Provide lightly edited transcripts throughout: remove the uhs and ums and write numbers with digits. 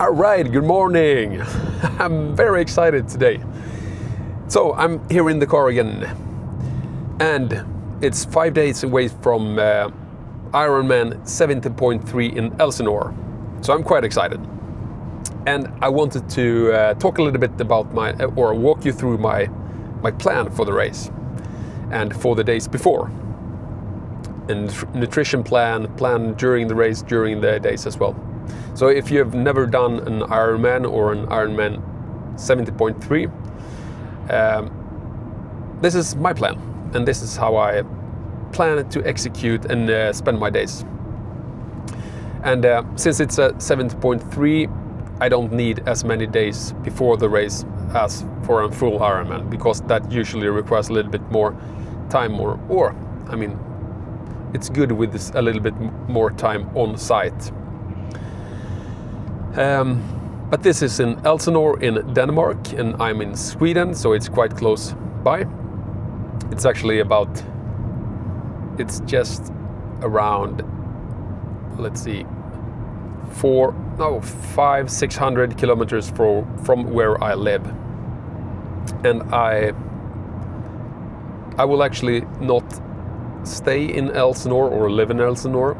All right, good morning. I'm very excited today. So I'm here in the car again, and it's 5 days away from Ironman 70.3 in Elsinore. So I'm quite excited. And I wanted to talk a little bit about walk you through my plan for the race and for the days before. And nutrition plan during the race, during the days as well. So if you have never done an Ironman or an Ironman 70.3, this is my plan, and this is how I plan to execute and spend my days. And since it's a 70.3, I don't need as many days before the race as for a full Ironman, because that usually requires a little bit more time, or I mean, it's good with this, a little bit more time on site. But this is in Elsinore in Denmark, and I'm in Sweden, so it's quite close by. It's actually it's just around, let's see, 500-600 kilometers from where I live. And I will actually not stay in Elsinore or live in Elsinore.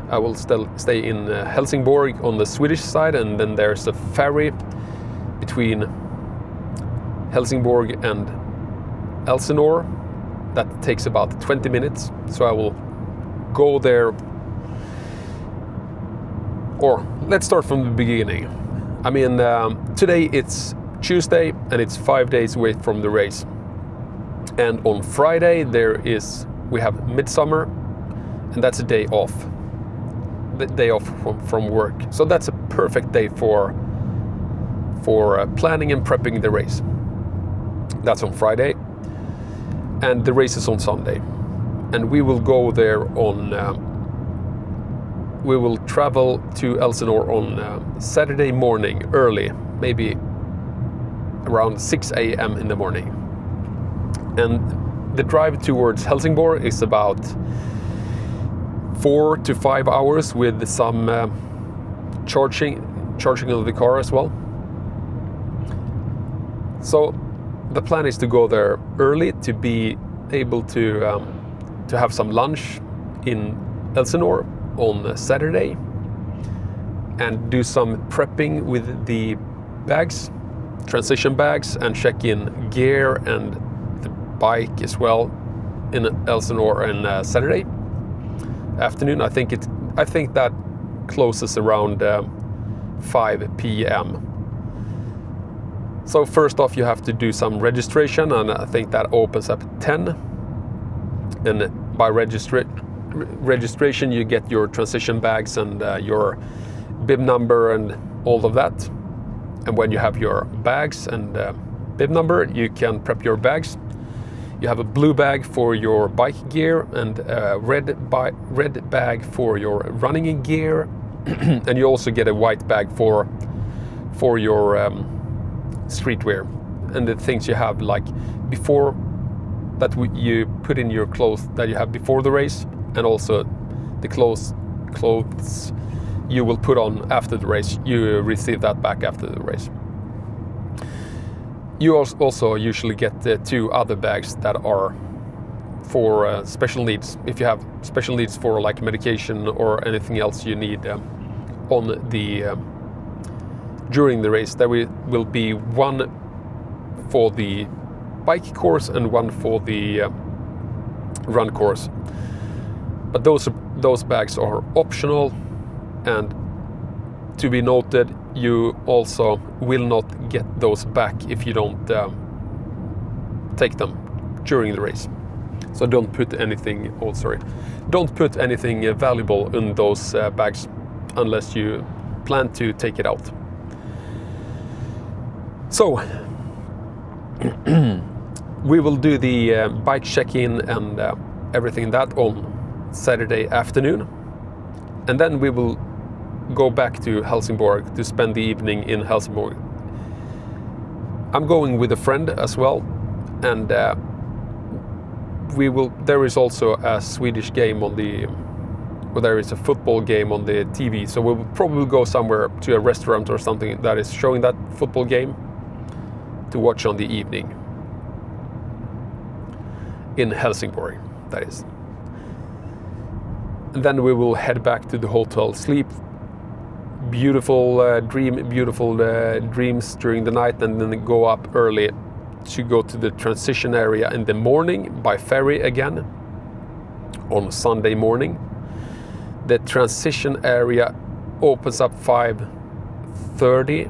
I will still stay in Helsingborg on the Swedish side, and then there's a ferry between Helsingborg and Elsinore that takes about 20 minutes. So I will go there, or let's start from the beginning. I mean, today it's Tuesday and it's 5 days away from the race. And on Friday we have midsummer, and that's a day off. The day off from work. So that's a perfect day for planning and prepping the race. That's on Friday, and the race is on Sunday. And we will go there we will travel to Elsinore on Saturday morning early, maybe around 6 a.m. in the morning. And the drive towards Helsingborg is about 4 to 5 hours with some charging of the car as well. So the plan is to go there early to be able to have some lunch in Elsinore on Saturday and do some prepping with the bags, transition bags, and check in gear and the bike as well in Elsinore on Saturday afternoon. I think that closes around 5 p.m. So first off, you have to do some registration, and I think that opens up at 10. And by registration, you get your transition bags and your bib number and all of that. And when you have your bags and bib number, you can prep your bags. You have a blue bag for your bike gear and a red bag for your running gear, and you also get a white bag for your streetwear and the things you have like before that you put in your clothes that you have before the race, and also the clothes you will put on after the race. You receive that back after the race. You also usually get 2 other bags that are for special needs. If you have special needs for like medication or anything else you need during the race, there will be one for the bike course and one for the run course. But those bags are optional, and to be noted, you also will not get those back if you don't take them during the race. So don't put anything valuable in those bags unless you plan to take it out. So we will do the bike check-in and everything that on Saturday afternoon, and then we will go back to Helsingborg to spend the evening in Helsingborg. I'm going with a friend as well, and there is also a Swedish game or there is a football game on the TV. So we'll probably go somewhere to a restaurant or something that is showing that football game to watch on the evening. In Helsingborg, that is. And then we will head back to the hotel, sleep beautiful dreams during the night, and then go up early to go to the transition area in the morning by ferry again on Sunday morning. The transition area opens up 5:30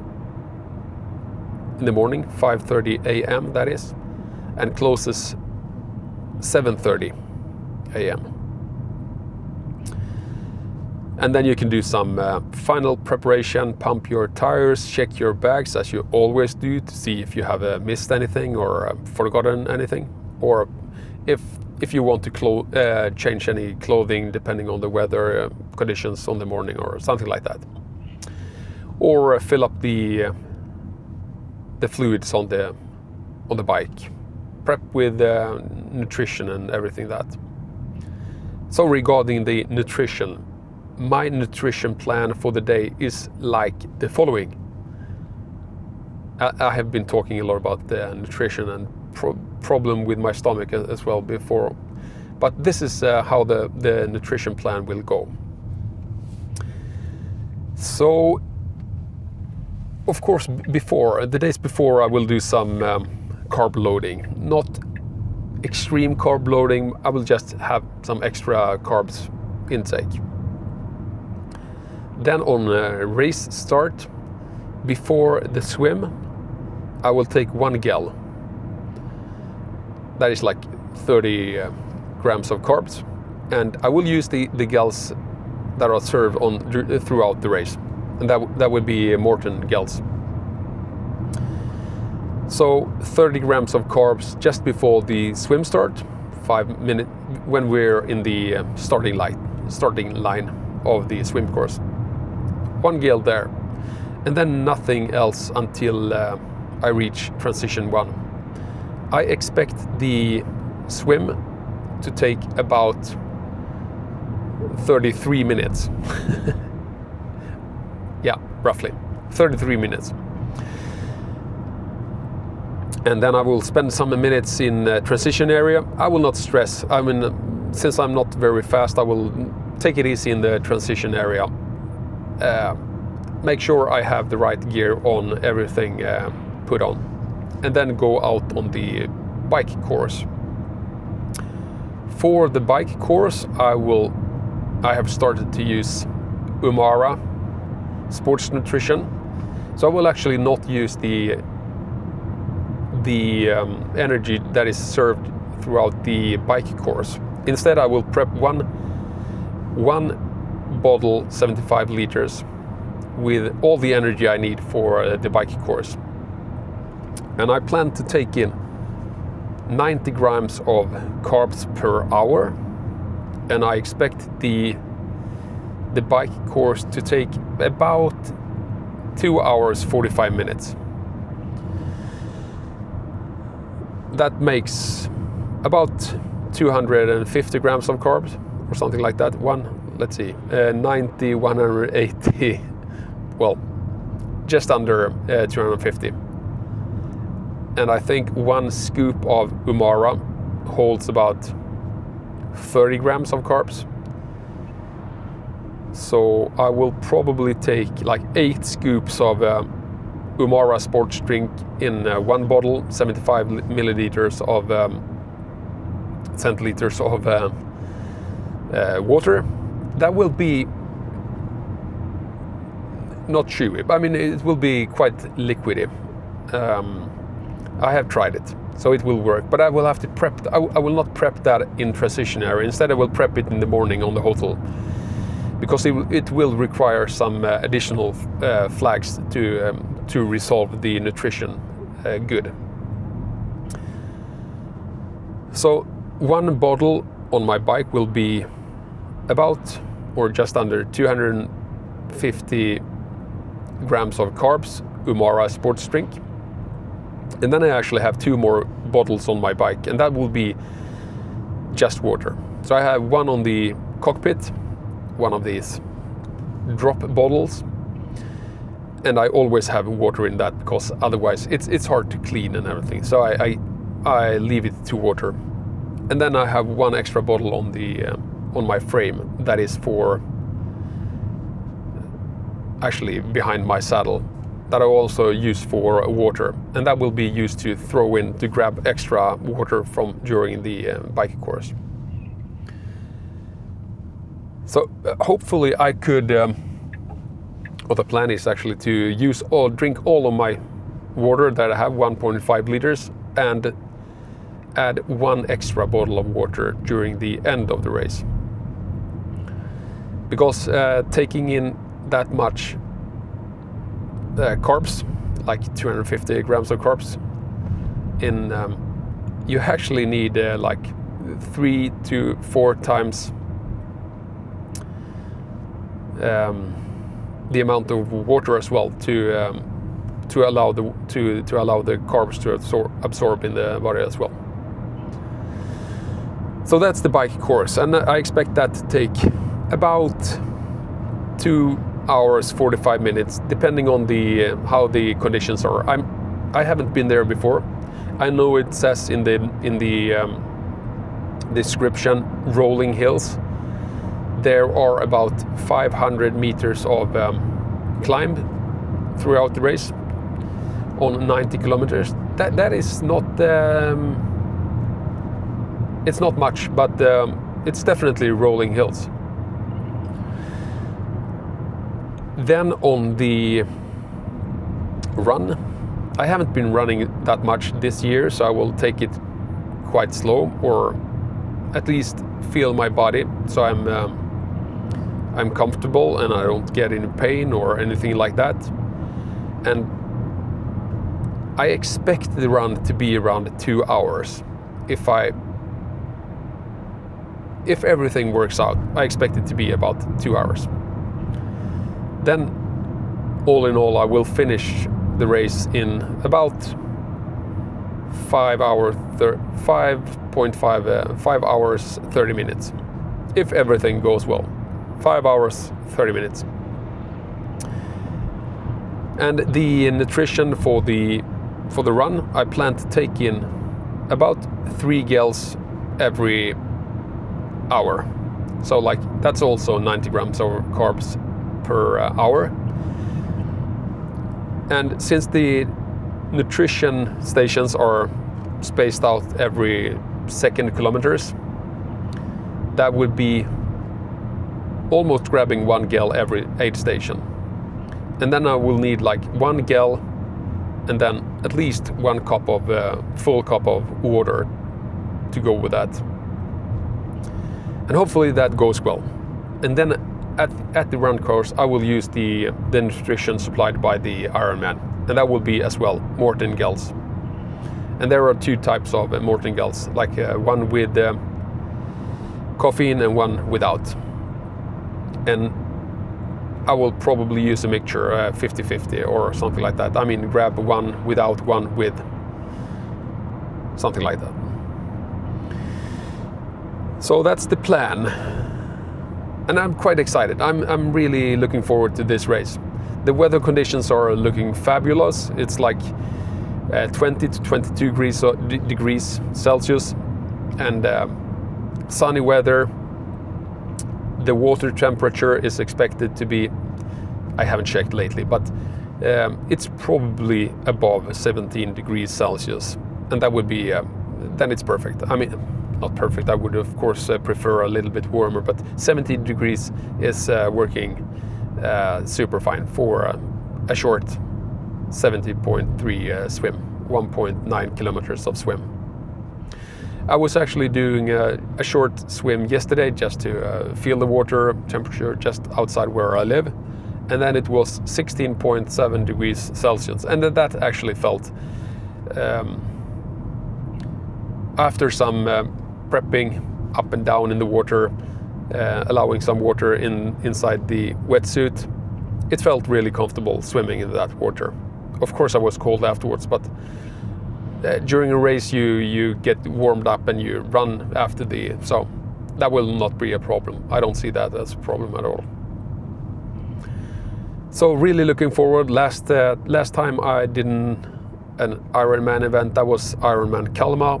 in the morning, 5:30 a.m. that is, and closes 7:30 a.m. And then you can do some final preparation, pump your tires, check your bags as you always do to see if you have missed anything or forgotten anything, or if you want to change any clothing depending on the weather conditions on the morning or something like that, or fill up the fluids on the bike, prep with nutrition and everything that. So regarding the nutrition, my nutrition plan for the day is like the following. I have been talking a lot about the nutrition and problem with my stomach as well before, but this is how the nutrition plan will go. So, of course, the days before, I will do some carb loading. Not extreme carb loading, I will just have some extra carbs intake. Then on race start, before the swim, I will take 1 gel. That is like 30 grams of carbs, and I will use the gels that are served throughout the race, and that would be Morton gels. So 30 grams of carbs just before the swim start, 5 minutes when we're in the starting line of the swim course. 1 gel there, and then nothing else until I reach transition 1. I expect the swim to take about 33 minutes. Yeah, roughly 33 minutes. And then I will spend some minutes in transition area. I will not stress. I mean, since I'm not very fast, I will take it easy in the transition area. Make sure I have the right gear on, everything put on, and then go out on the bike course. For the bike course, I have started to use Umara sports nutrition, so I will actually not use the energy that is served throughout the bike course. Instead, I will prep one bottle, 75 liters, with all the energy I need for the bike course. And I plan to take in 90 grams of carbs per hour, and I expect the bike course to take about 2 hours 45 minutes. That makes about 250 grams of carbs or something like that. 90, 180, well, just under 250. And I think 1 scoop of Umara holds about 30 grams of carbs. So I will probably take like 8 scoops of Umara sports drink in 1 bottle, 75 milliliters of centiliters of water. That will be not chewy, I mean, it will be quite liquidy. I have tried it, so it will work, but I will have to prep. I will not prep that in transition area. Instead, I will prep it in the morning on the hotel, because it will require some additional flags to resolve the nutrition good. So 1 bottle on my bike will be about, or just under, 250 grams of carbs, Umara sports drink. And then I actually have 2 more bottles on my bike, and that will be just water. So I have 1 on the cockpit one of these drop bottles, and I always have water in that because otherwise it's hard to clean and everything. So I leave it to water, and then I have one extra bottle on my frame that is for actually behind my saddle, that I also use for water, and that will be used to throw in to grab extra water from during the bike course. So hopefully I could, or the plan is actually to drink all of my water that I have, 1.5 liters, and add one extra bottle of water during the end of the race. Because taking in that much carbs, like 250 grams of carbs, you actually need like 3 to 4 times the amount of water as well to allow the carbs to absorb in the body as well. So that's the bike course, and I expect that to take about 2 hours 45 minutes, depending on how the conditions are. I haven't been there before. I know it says in the description rolling hills. There are about 500 meters of climb throughout the race on 90 kilometers. That is not it's not much, but it's definitely rolling hills. Then on the run, I haven't been running that much this year, so I will take it quite slow, or at least feel my body, so I'm comfortable and I don't get any pain or anything like that. And I expect the run to be around 2 hours. If everything works out, I expect it to be about 2 hours. Then, all in all, I will finish the race in about 5 hours 30 minutes, if everything goes well. 5 hours 30 minutes. And the nutrition for the run, I plan to take in about 3 gels every hour. So like that's also 90 grams of carbs per hour. And since the nutrition stations are spaced out every second kilometers, that would be almost grabbing 1 gel every 8 station. And then I will need like 1 gel and then at least 1 cup of full cup of water to go with that. And hopefully that goes well. And then at the run course, I will use the nutrition supplied by the Ironman, and that will be as well Morten gels. And there are 2 types of Morten gels, like one with caffeine and one without. And I will probably use a mixture, 50-50 or something like that. I mean, grab one without, one with, something like that. So that's the plan. And I'm quite excited. I'm really looking forward to this race. The weather conditions are looking fabulous. It's like 20 to 22 degrees Celsius and sunny weather. The water temperature is expected to be, I haven't checked lately, but it's probably above 17 degrees Celsius. And that would be, then it's perfect. I mean, not perfect, I would of course prefer a little bit warmer, but 17 degrees is working super fine for a short 70.3 swim, 1.9 kilometers of swim. I was actually doing a short swim yesterday just to feel the water temperature just outside where I live, and then it was 16.7 degrees Celsius, and that actually felt after some prepping up and down in the water, allowing some water inside the wetsuit, it felt really comfortable swimming in that water. Of course I was cold afterwards, but during a race you get warmed up and you run after so that will not be a problem. I don't see that as a problem at all. So really looking forward. Last time I did an Ironman event, that was Ironman Kalmar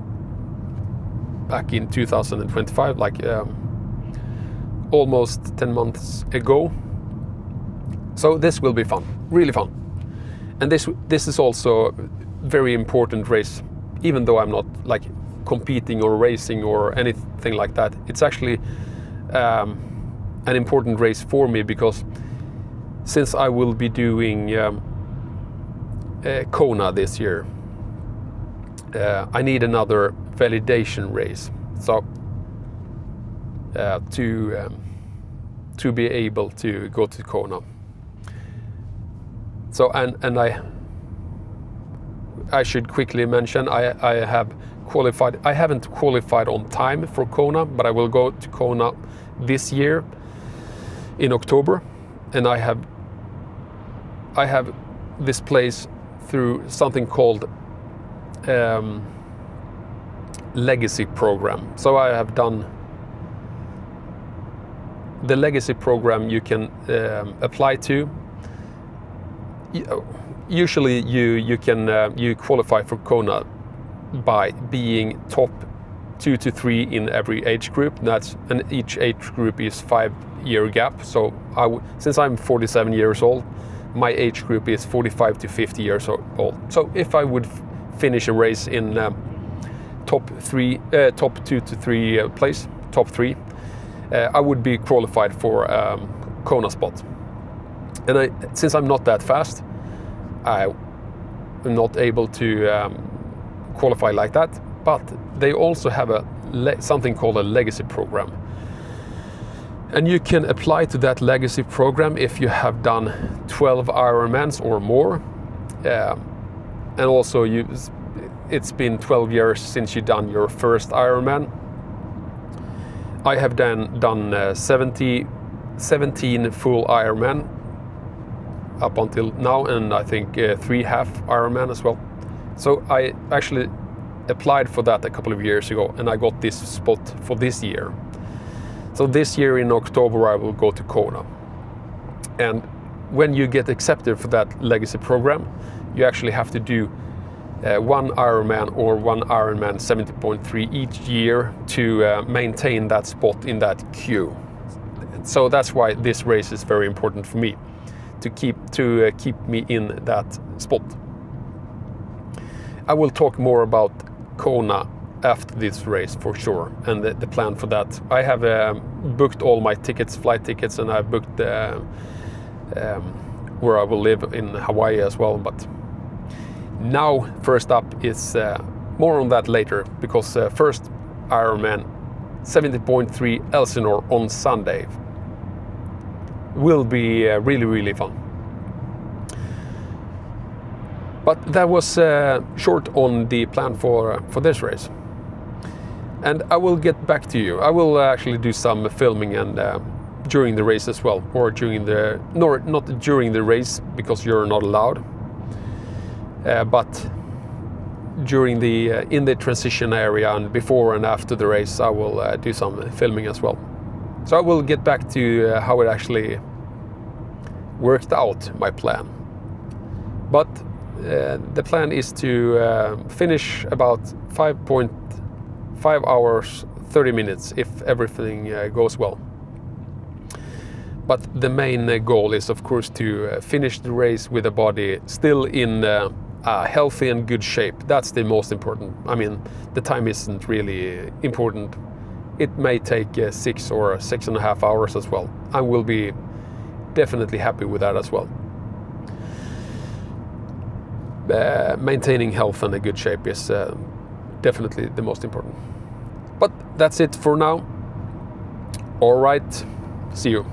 back in 2025, like almost 10 months ago. So this will be fun, really fun. And this is also a very important race, even though I'm not like competing or racing or anything like that. It's actually an important race for me, because since I will be doing Kona this year, I need another validation race. So to be able to go to Kona. So and I should quickly mention I have qualified. I haven't qualified on time for Kona, but I will go to Kona this year in October, and I have this place through something called Legacy program. So I have done the Legacy program. You can apply to. Usually you can you qualify for Kona by being top 2 to 3 in every age group. And each age group is 5-year gap. So since I'm 47 years old, my age group is 45 to 50 years old. So if I would finish a race in top 2 to 3 place, top 3, I would be qualified for Kona spot. And since I'm not that fast, I'm not able to qualify like that. But they also have something called a Legacy program. And you can apply to that Legacy program if you have done 12 Ironmans or more. And also it's been 12 years since you've done your first Ironman. I have done 17 full Ironman up until now, and I think 3 half Ironman as well. So I actually applied for that a couple of years ago, and I got this spot for this year. So this year in October I will go to Kona. And when you get accepted for that Legacy program, you actually have to do 1 Ironman or 1 Ironman 70.3 each year to maintain that spot in that queue. So that's why this race is very important for me, to keep me in that spot. I will talk more about Kona after this race for sure, and the plan for that. I have booked all my tickets, flight tickets, and I've booked where I will live in Hawaii as well. But now, first up is more on that later, because first Ironman 70.3 Elsinore on Sunday will be really, really fun. But that was short on the plan for this race. And I will get back to you. I will actually do some filming and during the race as well, or during the not during the race because you're not allowed, but during the in the transition area and before and after the race, I will do some filming as well. So I will get back to how it actually worked out, my plan. But the plan is to finish about 5.5 hours 30 minutes if everything goes well. But the main goal is of course to finish the race with a body still in healthy and good shape. That's the most important. I mean, the time isn't really important. It may take 6 or 6.5 hours as well. I will be definitely happy with that as well. Maintaining health and a good shape is definitely the most important. But that's it for now. All right, see you.